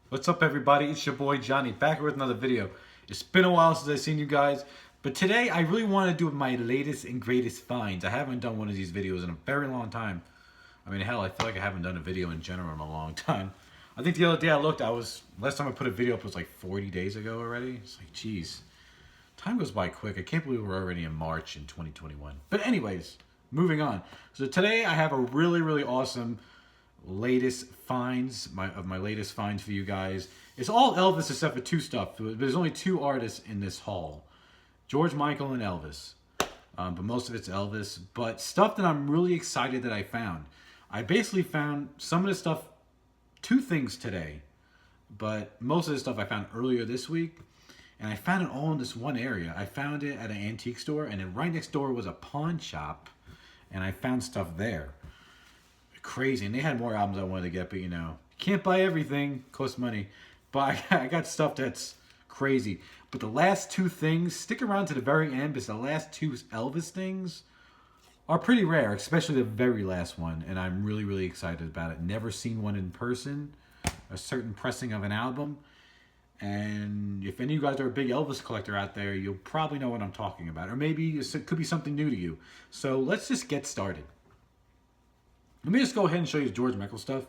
What's up, everybody? It's your boy Johnny back with another video. It's been a while since I've seen you guys, but today I really want to do my latest and greatest finds. I haven't done one of these videos in a very long time. I mean, hell, I feel like I haven't done a video in general in a long time. I think the other day I looked, last time I put a video up was like 40 days ago already. It's like, geez, time goes by quick. I can't believe we're already in March in 2021. But anyways, moving on. So today I have a really awesome latest finds, my latest finds for you guys. It's all Elvis except for two stuff. There's only two artists in this haul, George Michael and Elvis. But most of it's Elvis. But stuff that I'm really excited that I found. I basically found some of the stuff, two things today, but most of the stuff I found earlier this week. And I found it all in this one area. I found it at an antique store, and then right next door was a pawn shop, and I found stuff there. Crazy. And they had more albums I wanted to get, but you know, can't buy everything, costs money. But I got stuff that's crazy. But the last two things, stick around to the very end, because the last two Elvis things are pretty rare, especially the very last one, and I'm really excited about it. Never seen one in person, a certain pressing of an album. And if any of you guys are a big Elvis collector out there, you'll probably know what I'm talking about. Or maybe it could be something new to you. So let's just get started. Let me just go ahead and show you the George Michael stuff.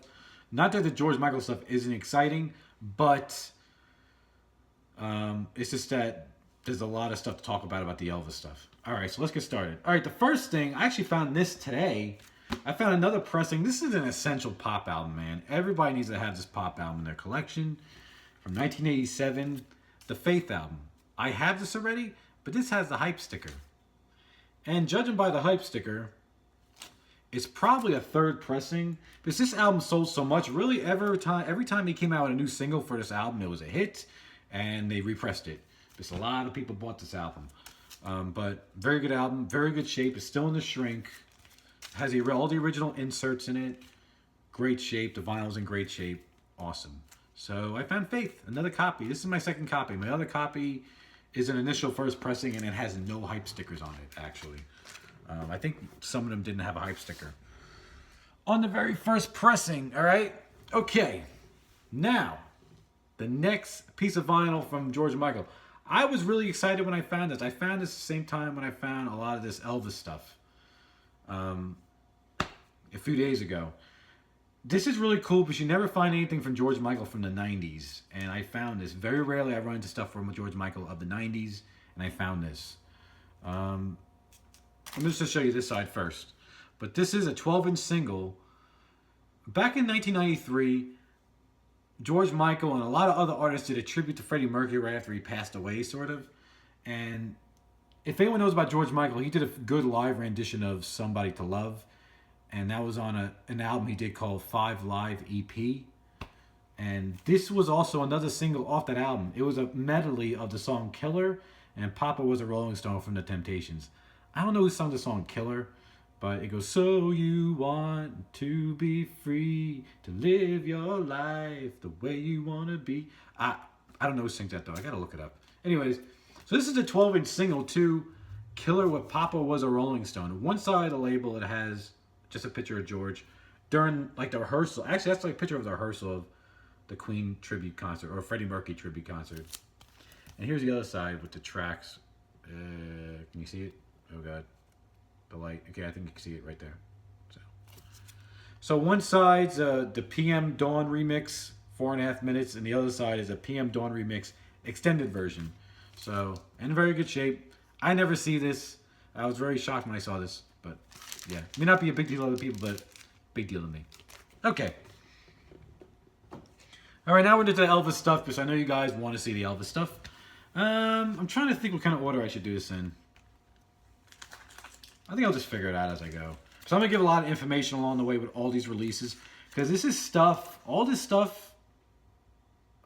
Not that the George Michael stuff isn't exciting, but it's just that there's a lot of stuff to talk about the Elvis stuff. All right, so let's get started. All right, the first thing, I actually found this today. I found another pressing. This is an essential pop album, man. Everybody needs to have this pop album in their collection. From 1987, the Faith album. I have this already, but this has the hype sticker. And judging by the hype sticker, it's probably a third pressing, because this album sold so much. Really, every time he came out with a new single for this album, it was a hit, and they repressed it. Because a lot of people bought this album. But very good album, very good shape. It's still in the shrink. Has all the original inserts in it. Great shape. The vinyl's in great shape. Awesome. So I found Faith, another copy. This is my second copy. My other copy is an initial first pressing, and it has no hype stickers on it, actually. I think some of them didn't have a hype sticker on the very first pressing. All right. Okay. Now, the next piece of vinyl from George Michael. I was really excited when I found this. I found this at the same time when I found a lot of this Elvis stuff a few days ago. This is really cool because you never find anything from George Michael from the 90s. And I found this. Very rarely I run into stuff from George Michael of the 90s. And I found this. I'm just going to show you this side first. But this is a 12-inch single. Back in 1993, George Michael and a lot of other artists did a tribute to Freddie Mercury right after he passed away, sort of. And if anyone knows about George Michael, he did a good live rendition of Somebody to Love. And that was on an album he did called 5 Live EP. And this was also another single off that album. It was a medley of the song Killer and Papa Was a Rolling Stone from The Temptations. I don't know who sung the song Killer, but it goes, so you want to be free to live your life the way you want to be. I don't know who sings that, though. I got to look it up. Anyways, so this is a 12-inch single, too. Killer with Papa Was a Rolling Stone. One side of the label, it has just a picture of George during like the rehearsal. Actually, that's like a picture of the rehearsal of the Queen tribute concert or Freddie Mercury tribute concert. And here's the other side with the tracks. Can you see it? Oh God, the light. Okay, I think you can see it right there. So one side's the PM Dawn remix, 4.5 minutes, and the other side is a PM Dawn remix extended version. So in very good shape. I never see this. I was very shocked when I saw this, but yeah, it may not be a big deal to other people, but big deal to me. Okay. All right, now we're into the Elvis stuff because I know you guys want to see the Elvis stuff. I'm trying to think what kind of order I should do this in. I think I'll just figure it out as I go. So I'm going to give a lot of information along the way with all these releases. Because this is stuff, all this stuff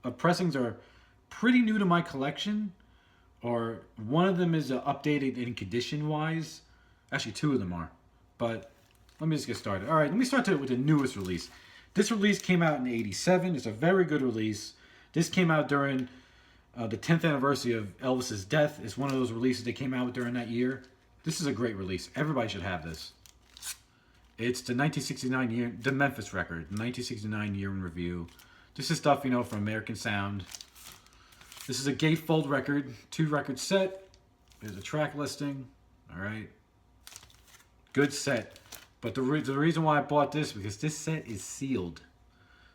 of pressings are pretty new to my collection. Or one of them is updated in condition-wise. Actually, two of them are. But let me just get started. All right, let me start with the newest release. This release came out in '87. It's a very good release. This came out during the 10th anniversary of Elvis's death. It's one of those releases that came out during that year. This is a great release. Everybody should have this. It's the 1969 year, the Memphis record, 1969 year in review. This is stuff, you know, from American Sound. This is a gatefold record, 2-record set. There's a track listing. All right. Good set. But the reason why I bought this, because this set is sealed.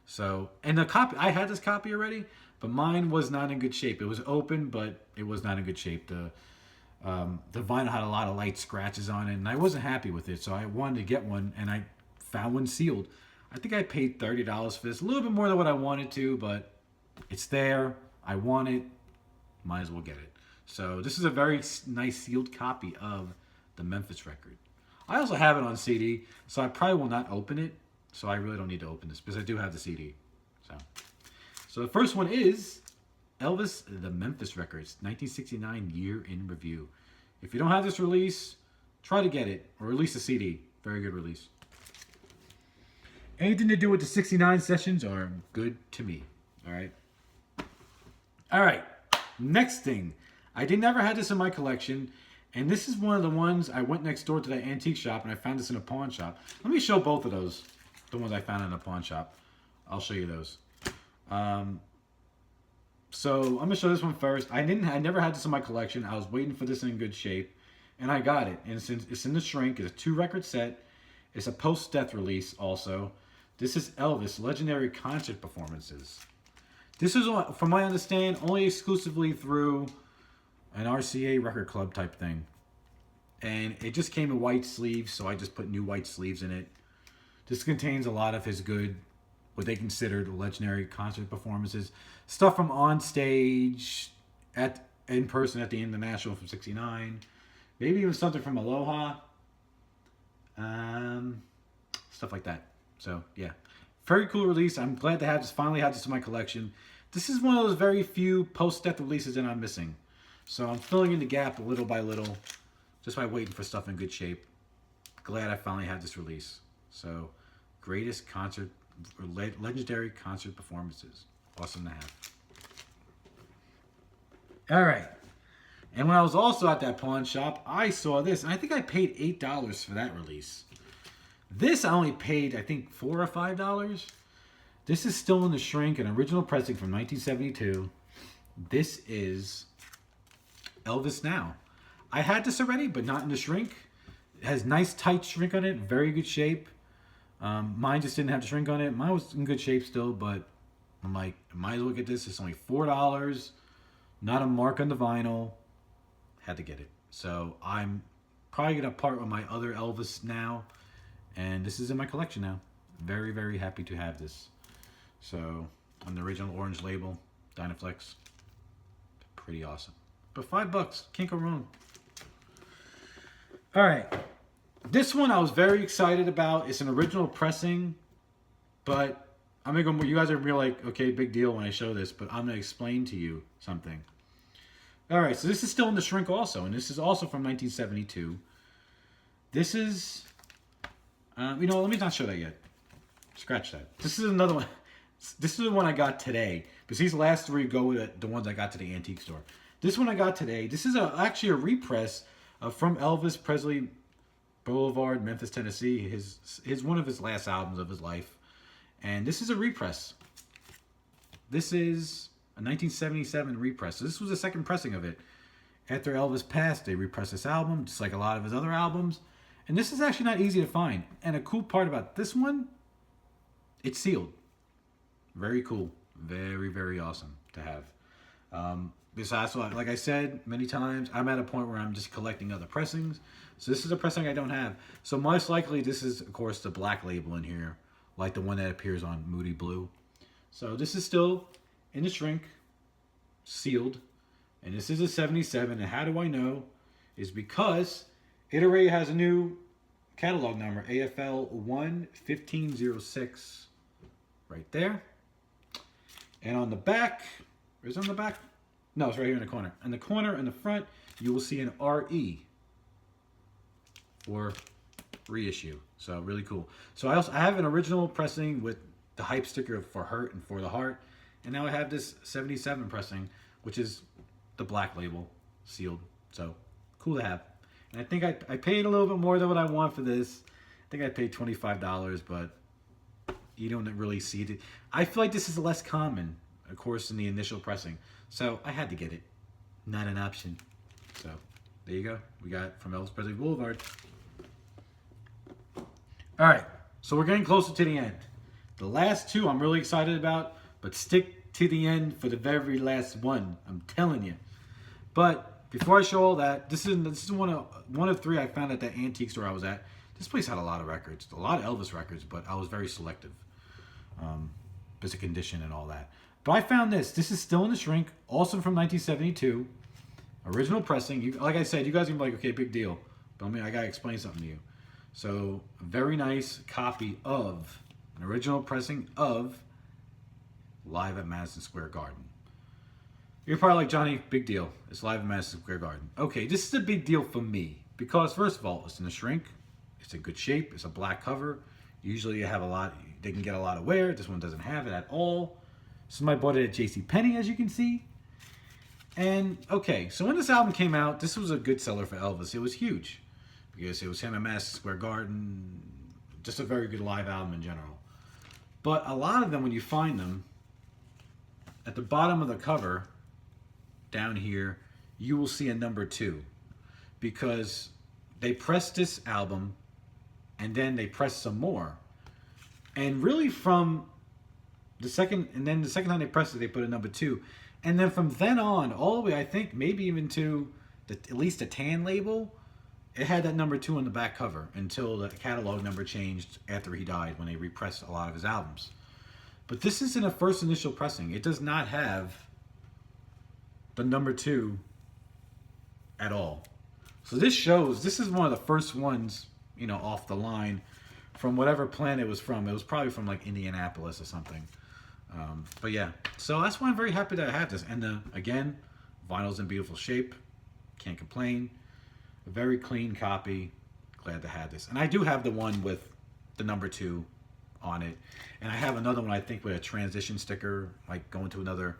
So, and the copy, I had this copy already, but mine was not in good shape. It was open, but it was not in good shape. The vinyl had a lot of light scratches on it, and I wasn't happy with it. So I wanted to get one, and I found one sealed. I think I paid $30 for this. A little bit more than what I wanted to, but it's there. I want it. Might as well get it. So this is a very nice sealed copy of the Memphis record. I also have it on CD, so I probably will not open it. So I really don't need to open this because I do have the CD. So the first one is Elvis, the Memphis Records, 1969 Year in Review. If you don't have this release, try to get it, or release a CD. Very good release. Anything to do with the 69 sessions are good to me. All right. All right. Next thing. I never had this in my collection. And this is one of the ones I went next door to that antique shop and I found this in a pawn shop. Let me show both of those. The ones I found in a pawn shop. I'll show you those. So I'm going to show this one first. I never had this in my collection. I was waiting for this in good shape. And I got it. And it's in the shrink. It's a 2-record set. It's a post-death release also. This is Elvis, Legendary Concert Performances. This is, from my understanding, only exclusively through an RCA record club type thing. And it just came in white sleeves, so I just put new white sleeves in it. This contains a lot of his good, what they considered legendary concert performances. Stuff from on stage, in person at the International from '69. Maybe even something from Aloha. Stuff like that. So, yeah. Very cool release. I'm glad to finally have this in my collection. This is one of those very few post-death releases that I'm missing. So I'm filling in the gap little by little, just by waiting for stuff in good shape. Glad I finally had this release. So, greatest concert, legendary concert performances. Awesome to have. All right. And when I was also at that pawn shop, I saw this, and I think I paid $8 for that release. This I only paid, I think, $4 or $5. This is still in the shrink, an original pressing from 1972. This is Elvis Now. I had this already, but not in the shrink. It has nice tight shrink on it, very good shape. Mine just didn't have the shrink on it. Mine was in good shape still, but I'm like, I might as well get this. It's only $4. Not a mark on the vinyl. Had to get it. So I'm probably going to part with my other Elvis Now. And this is in my collection now. Very, very happy to have this. So, on the original orange label, Dynaflex. Pretty awesome. But $5, can't go wrong. Alright. This one I was very excited about. It's an original pressing. But I'm going to go, you guys are going to be like, okay, big deal when I show this. But I'm going to explain to you something. Alright, so this is still in the shrink also. And this is also from 1972. This is... you know, let me not show that yet. Scratch that. This is another one. This is the one I got today. Because these last three go with the ones I got to the antique store. This one I got today. This is actually a repress from Elvis Presley Boulevard, Memphis, Tennessee. His one of his last albums of his life. And this is a repress. This is a 1977 repress. So this was the second pressing of it. After Elvis passed, they repressed this album, just like a lot of his other albums. And this is actually not easy to find. And a cool part about this one, it's sealed. Very cool. Very, very awesome to have. Besides, like I said many times, I'm at a point where I'm just collecting other pressings. So this is a pressing I don't have. So most likely this is, of course, the black label in here. Like the one that appears on Moody Blue. So this is still in the shrink. Sealed. And this is a 77. And how do I know? Is because... it already has a new catalog number, AFL 11506, right there. And on the back, where's on the back? No, it's right here in the corner. In the corner, in the front, you will see an RE for reissue. So really cool. So I have an original pressing with the hype sticker for Hurt and For the Heart. And now I have this 77 pressing, which is the black label, sealed. So cool to have. And I think I paid a little bit more than what I want for this. I think I paid $25, but you don't really see it. I feel like this is less common, of course, in the initial pressing. So I had to get it. Not an option. So there you go. We got from Elvis Presley Boulevard. All right. So we're getting closer to the end. The last two I'm really excited about, but stick to the end for the very last one. I'm telling you. But before I show all that, this is one of three I found at the antique store I was at. This place had a lot of records, a lot of Elvis records, but I was very selective. Because of condition and all that. But I found this. This is still in the shrink, also from 1972. Original pressing. Like I said, you guys are gonna be like, okay, big deal. But I mean, I gotta explain something to you. So, a very nice copy of an original pressing of Live at Madison Square Garden. You're probably like, Johnny, big deal. It's Live at Madison Square Garden. Okay, this is a big deal for me. Because, first of all, it's in the shrink. It's in good shape. It's a black cover. Usually you have they can get a lot of wear. This one doesn't have it at all. Somebody bought it at JCPenney, as you can see. And, okay, so when this album came out, this was a good seller for Elvis. It was huge. Because it was him at Madison Square Garden. Just a very good live album in general. But a lot of them, when you find them, at the bottom of the cover, down here, you will see a number 2. Because they pressed this album, and then they pressed some more. And really from the second time they pressed it, they put a number 2. And then from then on, all the way, I think, maybe even to at least the tan label, it had that number 2 on the back cover until the catalog number changed after he died when they repressed a lot of his albums. But this is in a first initial pressing. It does not have the number 2 at all. So this shows, this is one of the first ones, you know, off the line from whatever plant it was from. It was probably from like Indianapolis or something. But yeah, so that's why I'm very happy that I have this. And again, vinyl's in beautiful shape. Can't complain. A very clean copy. Glad to have this. And I do have the one with the number 2 on it. And I have another one, I think, with a transition sticker, like going to another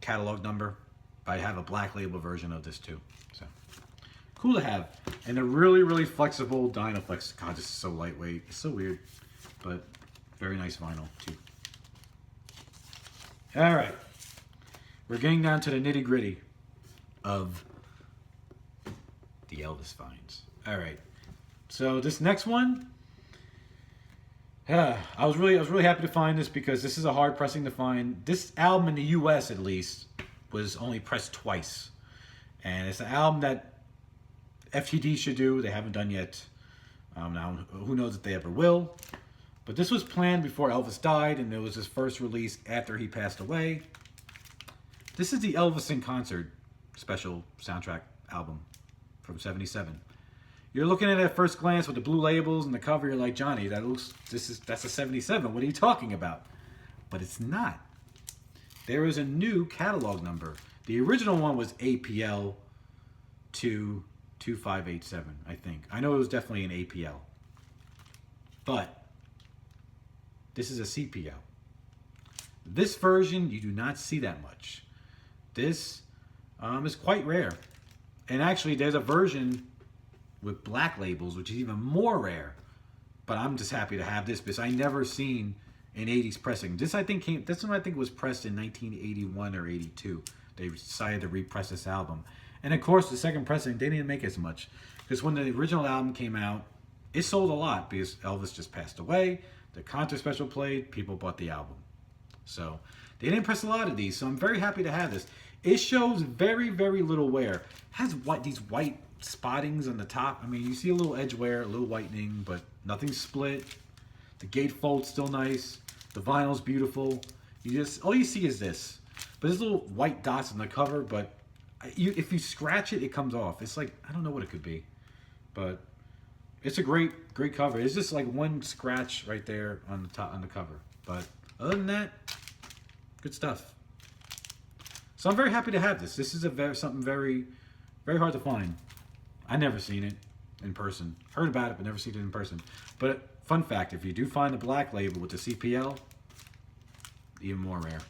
catalog number. But I have a black label version of this too. So cool to have. And a really, really flexible Dynaflex. God, this is so lightweight. It's so weird. But very nice vinyl too. All right. We're getting down to the nitty gritty of the Elvis finds. All right. So this next one, I was really happy to find this because this is a hard pressing to find. This album in the U.S. at least was only pressed twice, and it's an album that FTD should do. They haven't done yet. Now who knows if they ever will. But this was planned before Elvis died, and it was his first release after he passed away. This is the Elvis in Concert special soundtrack album from '77. You're looking at it at first glance with the blue labels and the cover. You're like, Johnny, that's a '77. What are you talking about? But it's not. There is a new catalog number. The original one was APL 22587, I think. I know it was definitely an APL. But this is a CPL. This version, you do not see that much. This is quite rare. And actually, there's a version with black labels, which is even more rare. But I'm just happy to have this because I never seen an 80s pressing. This one I think was pressed in 1981 or 82. They decided to repress this album. And of course, the second pressing, they didn't make as much. Because when the original album came out, it sold a lot because Elvis just passed away. The concert special played, people bought the album. So they didn't press a lot of these, so I'm very happy to have this. It shows very, very little wear. It has these white spottings on the top. I mean, you see a little edge wear, a little whitening, but nothing split. The gatefold's still nice. The vinyl's beautiful. All you see is this. But there's little white dots on the cover, but if you scratch it, it comes off. It's like, I don't know what it could be. But it's a great cover. It's just like one scratch right there on the cover. But other than that, good stuff. So I'm very happy to have this. This is something very, very hard to find. I never seen it in person. Heard about it, but never seen it in person. But fun fact, if you do find the black label with the CPL, even more rare.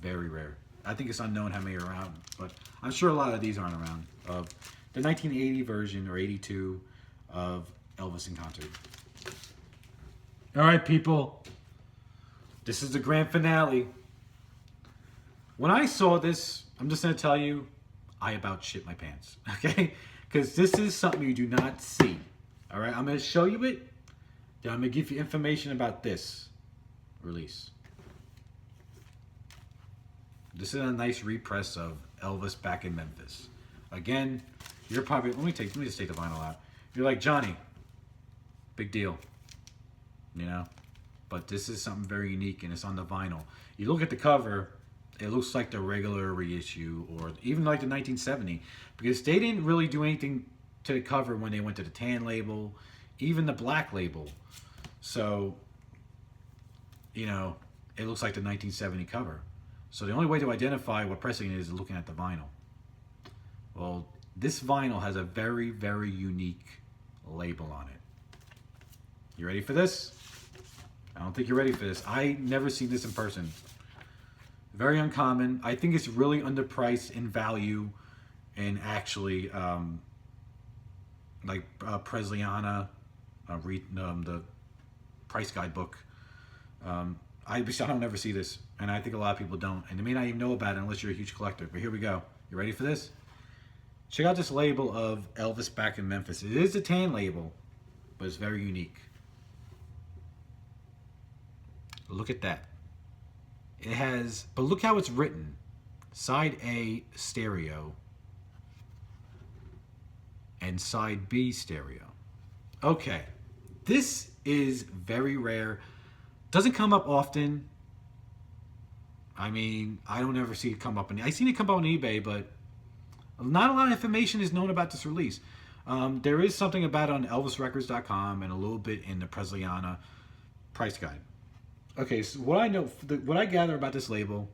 Very rare. I think it's unknown how many are around, but I'm sure a lot of these aren't around. Of the 1980 version or 82 of Elvis in Concert. All right, people. This is the grand finale. When I saw this, I'm just going to tell you, I about shit my pants. Okay? Because this is something you do not see. All right? I'm going to show you it. Then I'm going to give you information about this release. This is a nice repress of Elvis back in Memphis. Again, you're probably... Let me just take the vinyl out. You're like, Johnny, big deal. You know? But this is something very unique, and it's on the vinyl. You look at the cover, it looks like the regular reissue, or even like the 1970, because they didn't really do anything to the cover when they went to the tan label, even the black label. So, you know, it looks like the 1970 cover. So the only way to identify what pressing it is looking at the vinyl. Well, this vinyl has a very, very unique label on it. You ready for this? I don't think you're ready for this. I never seen this in person. Very uncommon. I think it's really underpriced in value, and actually, like Presleyiana, the price guide book. I don't ever see this, and I think a lot of people don't, and they may not even know about it unless you're a huge collector. But here we go. You ready for this? Check out this label of Elvis back in Memphis. It is a tan label, but it's very unique. Look at that. It has, but look how it's written. Side A, stereo. And side B, stereo. Okay. This is very rare. Doesn't come up often. I mean, I don't ever see it come up. I've seen it come up on eBay, but not a lot of information is known about this release. There is something about it on ElvisRecords.com and a little bit in the Presleyiana price guide. Okay, so what I know, what I gather about this label,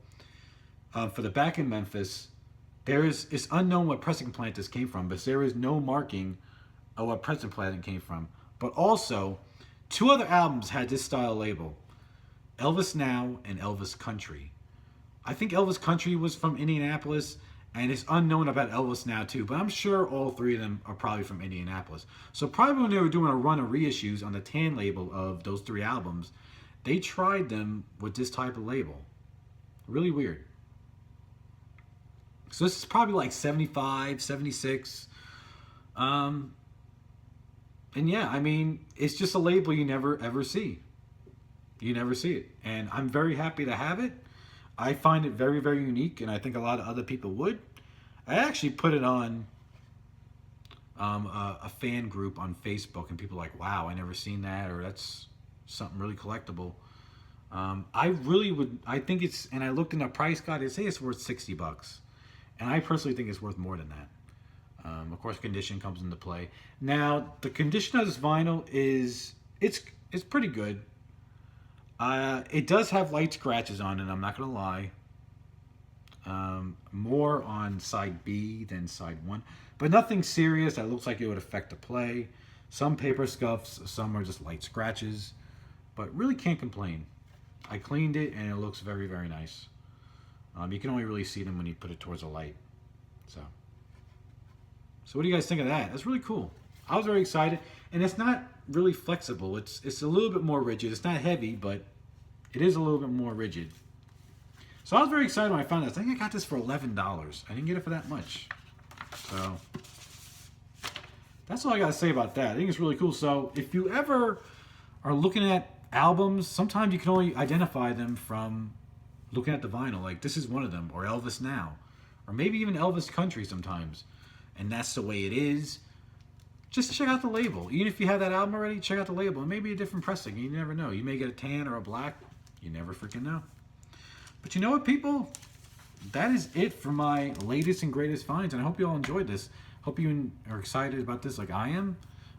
for the back in Memphis, it's unknown what pressing plant this came from, but there is no marking of what pressing plant it came from. But also, 2 other albums had this style label, Elvis Now and Elvis Country. I think Elvis Country was from Indianapolis, and it's unknown about Elvis Now too, but I'm sure all 3 of them are probably from Indianapolis. So probably when they were doing a run of reissues on the tan label of those 3 albums, they tried them with this type of label. Really weird. So this is probably like 75, 76. And yeah, I mean, it's just a label you never ever see. You never see it. And I'm very happy to have it. I find it very, very unique, and I think a lot of other people would. I actually put it on a fan group on Facebook, and people are like, wow, I never seen that, or that's something really collectible. I really would, I think it's, and I looked in the price guide, they say it's worth $60. And I personally think it's worth more than that. Of course, condition comes into play. Now, the condition of this vinyl is, it's pretty good. It does have light scratches on it, I'm not going to lie. More on side B than side 1. But nothing serious that looks like it would affect the play. Some paper scuffs, some are just light scratches. But really can't complain. I cleaned it and it looks very, very nice. You can only really see them when you put it towards the light. So what do you guys think of that? That's really cool. I was very excited. And it's not really flexible. It's a little bit more rigid. It's not heavy, but it is a little bit more rigid. So I was very excited when I found this. I think I got this for $11. I didn't get it for that much. So that's all I got to say about that. I think it's really cool. So if you ever are looking at albums, sometimes you can only identify them from looking at the vinyl. Like this is one of them, or Elvis Now, or maybe even Elvis Country sometimes. And that's the way it is. Just check out the label. Even if you have that album already, check out the label. It may be a different pressing. You never know. You may get a tan or a black. You never freaking know. But you know what, people? That is it for my latest and greatest finds. And I hope you all enjoyed this. Hope you are excited about this like I am.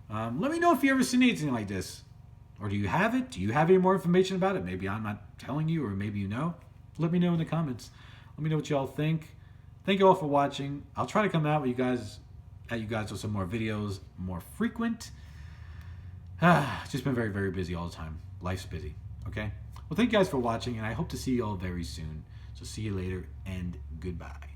Let me know if you ever seen anything like this. Or do you have it? Do you have any more information about it? Maybe I'm not telling you, or maybe you know. Let me know in the comments. Let me know what y'all think. Thank you all for watching. I'll try to come out with you guys with some more videos, more frequent. Just been very, very busy all the time. Life's busy. Okay? Well, thank you guys for watching, and I hope to see you all very soon. So see you later, and goodbye.